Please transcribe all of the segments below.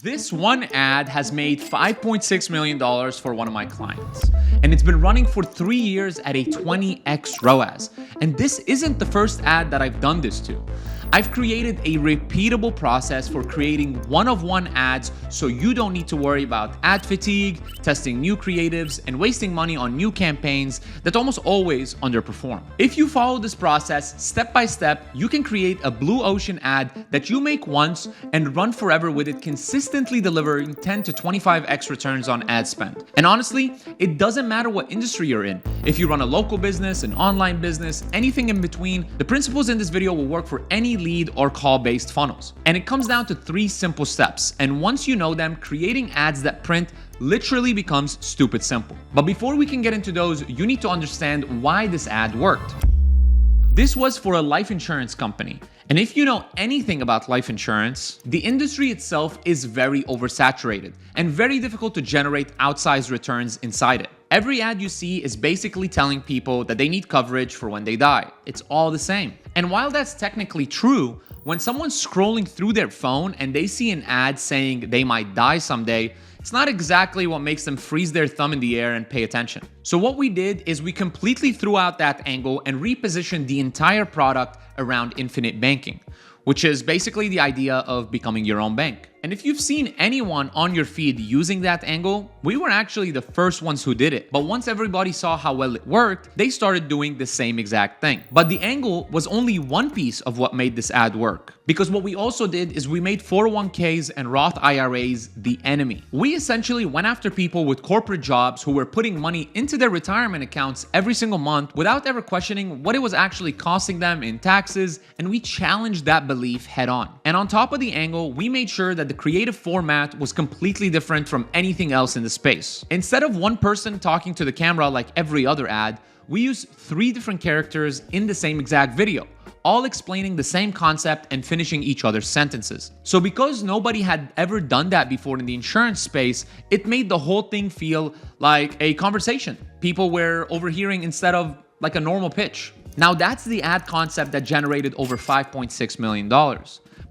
This one ad has made $5.6 million for one of my clients, and it's been running for 3 years at a 20x ROAS. And this isn't the first ad that I've done this to. I've created a repeatable process for creating one-of-one ads so you don't need to worry about ad fatigue, testing new creatives, and wasting money on new campaigns that almost always underperform. If you follow this process step by step, you can create a blue ocean ad that you make once and run forever with it consistently delivering 10 to 25x returns on ad spend. And honestly, it doesn't matter what industry you're in. If you run a local business, an online business, anything in between, the principles in this video will work for any lead or call-based funnels. And it comes down to 3 simple steps. And once you know them, creating ads that print literally becomes stupid simple. But before we can get into those, you need to understand why this ad worked. This was for a life insurance company. And if you know anything about life insurance, the industry itself is very oversaturated and very difficult to generate outsized returns inside it. Every ad you see is basically telling people that they need coverage for when they die. It's all the same. And while that's technically true, when someone's scrolling through their phone and they see an ad saying they might die someday, it's not exactly what makes them freeze their thumb in the air and pay attention. So what we did is we completely threw out that angle and repositioned the entire product around infinite banking, which is basically the idea of becoming your own bank. And if you've seen anyone on your feed using that angle, we were actually the first ones who did it. But once everybody saw how well it worked, they started doing the same exact thing. But the angle was only one piece of what made this ad work. Because what we also did is we made 401ks and Roth IRAs the enemy. We essentially went after people with corporate jobs who were putting money into their retirement accounts every single month without ever questioning what it was actually costing them in taxes, and we challenged that belief head on. And on top of the angle, we made sure that the creative format was completely different from anything else in the space. Instead of one person talking to the camera like every other ad, we used 3 different characters in the same exact video, all explaining the same concept and finishing each other's sentences. So because nobody had ever done that before in the insurance space, it made the whole thing feel like a conversation people were overhearing instead of like a normal pitch. Now that's the ad concept that generated over $5.6 million.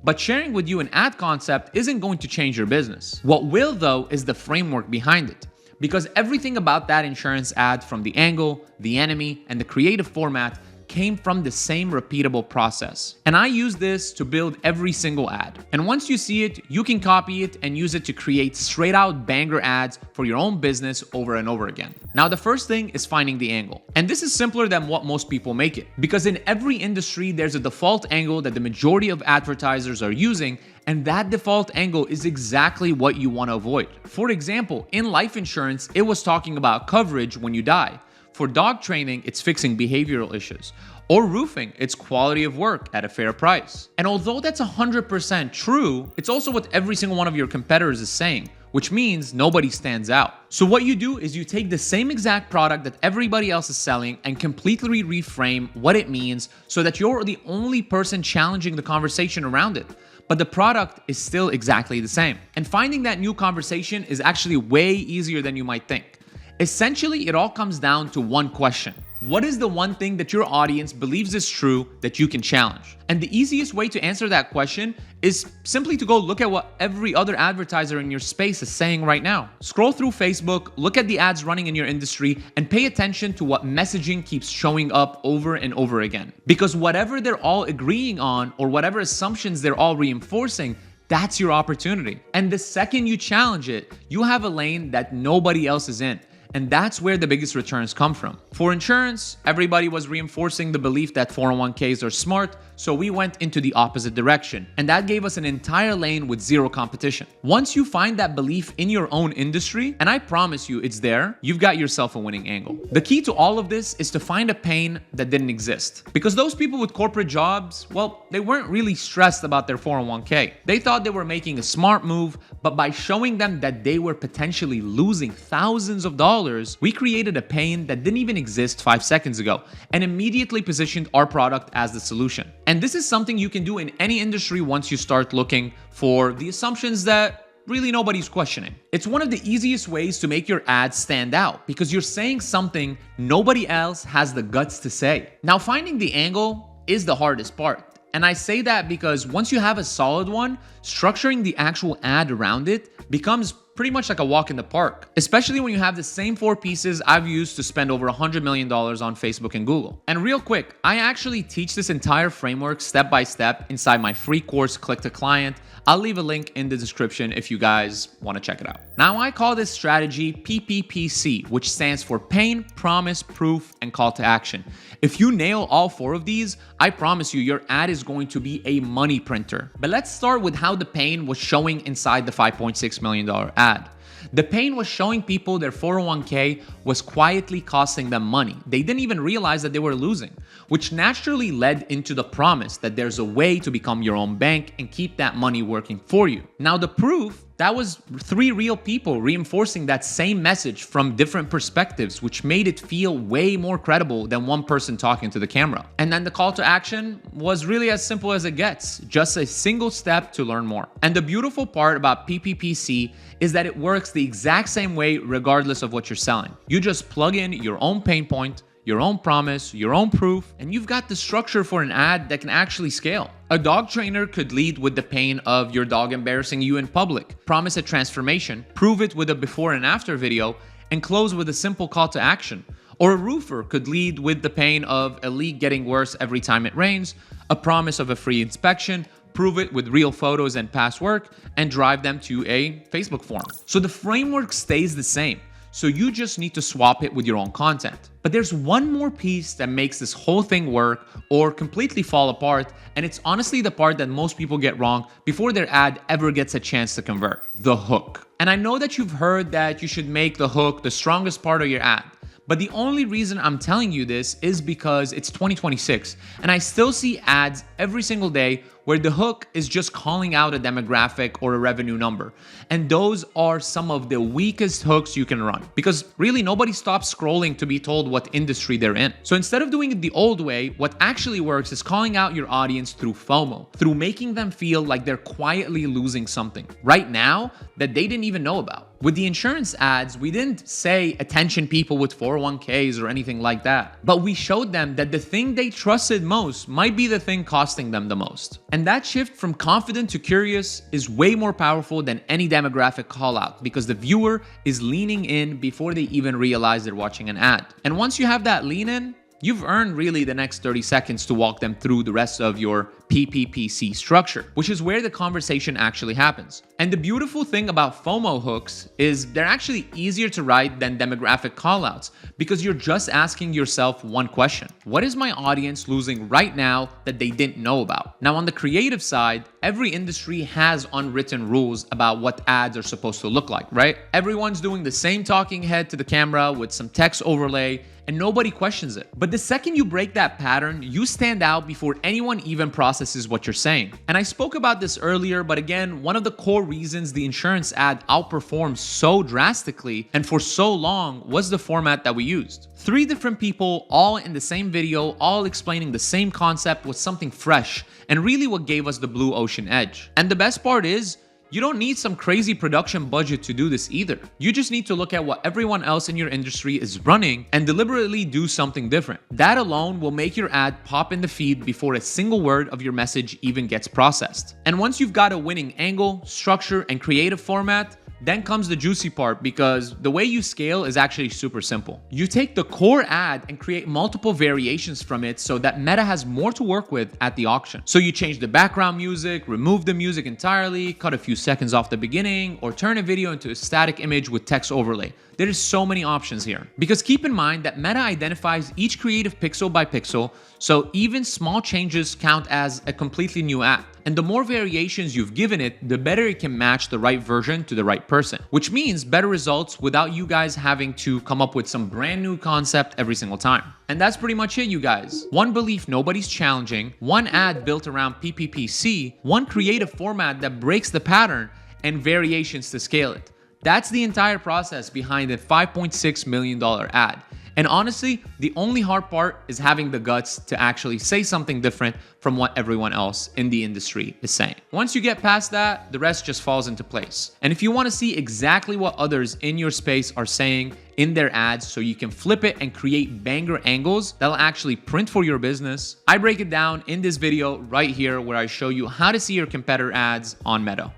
But sharing with you an ad concept isn't going to change your business. What will though is the framework behind it. Because everything about that insurance ad, from the angle, the enemy, and the creative format, came from the same repeatable process. And I use this to build every single ad. And once you see it, you can copy it and use it to create straight out banger ads for your own business over and over again. Now, the first thing is finding the angle. And this is simpler than what most people make it. Because in every industry, there's a default angle that the majority of advertisers are using, and that default angle is exactly what you want to avoid. For example, in life insurance, it was talking about coverage when you die. For dog training, it's fixing behavioral issues. Or roofing, it's quality of work at a fair price. And although that's 100% true, it's also what every single one of your competitors is saying, which means nobody stands out. So what you do is you take the same exact product that everybody else is selling and completely reframe what it means so that you're the only person challenging the conversation around it. But the product is still exactly the same. And finding that new conversation is actually way easier than you might think. Essentially, it all comes down to one question. What is the one thing that your audience believes is true that you can challenge? And the easiest way to answer that question is simply to go look at what every other advertiser in your space is saying right now. Scroll through Facebook, look at the ads running in your industry, and pay attention to what messaging keeps showing up over and over again. Because whatever they're all agreeing on or whatever assumptions they're all reinforcing, that's your opportunity. And the second you challenge it, you have a lane that nobody else is in. And that's where the biggest returns come from. For insurance, everybody was reinforcing the belief that 401ks are smart, so we went into the opposite direction. And that gave us an entire lane with zero competition. Once you find that belief in your own industry, and I promise you it's there, you've got yourself a winning angle. The key to all of this is to find a pain that didn't exist. Because those people with corporate jobs, well, they weren't really stressed about their 401k. They thought they were making a smart move, but by showing them that they were potentially losing thousands of dollars, we created a pain that didn't even exist 5 seconds ago and immediately positioned our product as the solution. And this is something you can do in any industry once you start looking for the assumptions that really nobody's questioning. It's one of the easiest ways to make your ads stand out because you're saying something nobody else has the guts to say. Now, finding the angle is the hardest part. And I say that because once you have a solid one, structuring the actual ad around it becomes pretty much like a walk in the park, especially when you have the same 4 pieces I've used to spend over $100 million on Facebook and Google. And real quick, I actually teach this entire framework step by step inside my free course, Click to Client. I'll leave a link in the description if you guys want to check it out. Now, I call this strategy PPPC, which stands for Pain, Promise, Proof, and Call to Action. If you nail all 4 of these, I promise you your ad is going to be a money printer. But let's start with how the pain was showing inside the $5.6 million ad. The pain was showing people their 401k was quietly costing them money. They didn't even realize that they were losing, which naturally led into the promise that there's a way to become your own bank and keep that money working for you. Now, the proof, that was 3 real people reinforcing that same message from different perspectives, which made it feel way more credible than one person talking to the camera. And then the call to action was really as simple as it gets, just a single step to learn more. And the beautiful part about PPPC is that it works the exact same way regardless of what you're selling. You just plug in your own pain point, your own promise, your own proof, and you've got the structure for an ad that can actually scale. A dog trainer could lead with the pain of your dog embarrassing you in public, promise a transformation, prove it with a before and after video, and close with a simple call to action. Or a roofer could lead with the pain of a leak getting worse every time it rains, a promise of a free inspection, prove it with real photos and past work, and drive them to a Facebook form. So the framework stays the same. So you just need to swap it with your own content. But there's one more piece that makes this whole thing work or completely fall apart, and it's honestly the part that most people get wrong before their ad ever gets a chance to convert: the hook. And I know that you've heard that you should make the hook the strongest part of your ad. But the only reason I'm telling you this is because it's 2026 and I still see ads every single day where the hook is just calling out a demographic or a revenue number. And those are some of the weakest hooks you can run because really nobody stops scrolling to be told what industry they're in. So instead of doing it the old way, what actually works is calling out your audience through FOMO, through making them feel like they're quietly losing something right now that they didn't even know about. With the insurance ads, we didn't say attention people with 401ks or anything like that, but we showed them that the thing they trusted most might be the thing costing them the most. And that shift from confident to curious is way more powerful than any demographic call out because the viewer is leaning in before they even realize they're watching an ad. And once you have that lean in, you've earned really the next 30 seconds to walk them through the rest of your PPPC structure, which is where the conversation actually happens. And the beautiful thing about FOMO hooks is they're actually easier to write than demographic callouts because you're just asking yourself one question: what is my audience losing right now that they didn't know about? Now, on the creative side, every industry has unwritten rules about what ads are supposed to look like, right? Everyone's doing the same talking head to the camera with some text overlay, and nobody questions it. But the second you break that pattern, you stand out before anyone even processes what you're saying. And I spoke about this earlier, but again, one of the core reasons the insurance ad outperformed so drastically and for so long was the format that we used. 3 different people, all in the same video, all explaining the same concept was something fresh and really what gave us the blue ocean edge. And the best part is, you don't need some crazy production budget to do this either. You just need to look at what everyone else in your industry is running and deliberately do something different. That alone will make your ad pop in the feed before a single word of your message even gets processed. And once you've got a winning angle, structure, and creative format, then comes the juicy part because the way you scale is actually super simple. You take the core ad and create multiple variations from it so that Meta has more to work with at the auction. So you change the background music, remove the music entirely, cut a few seconds off the beginning, or turn a video into a static image with text overlay. There is so many options here. Because keep in mind that Meta identifies each creative pixel by pixel, so even small changes count as a completely new ad. And the more variations you've given it, the better it can match the right version to the right person, which means better results without you guys having to come up with some brand new concept every single time. And that's pretty much it, you guys. One belief nobody's challenging, one ad built around PPPC, one creative format that breaks the pattern, and variations to scale it. That's the entire process behind a $5.6 million ad. And honestly, the only hard part is having the guts to actually say something different from what everyone else in the industry is saying. Once you get past that, the rest just falls into place. And if you want to see exactly what others in your space are saying in their ads so you can flip it and create banger angles that'll actually print for your business, I break it down in this video right here where I show you how to see your competitor ads on Meta.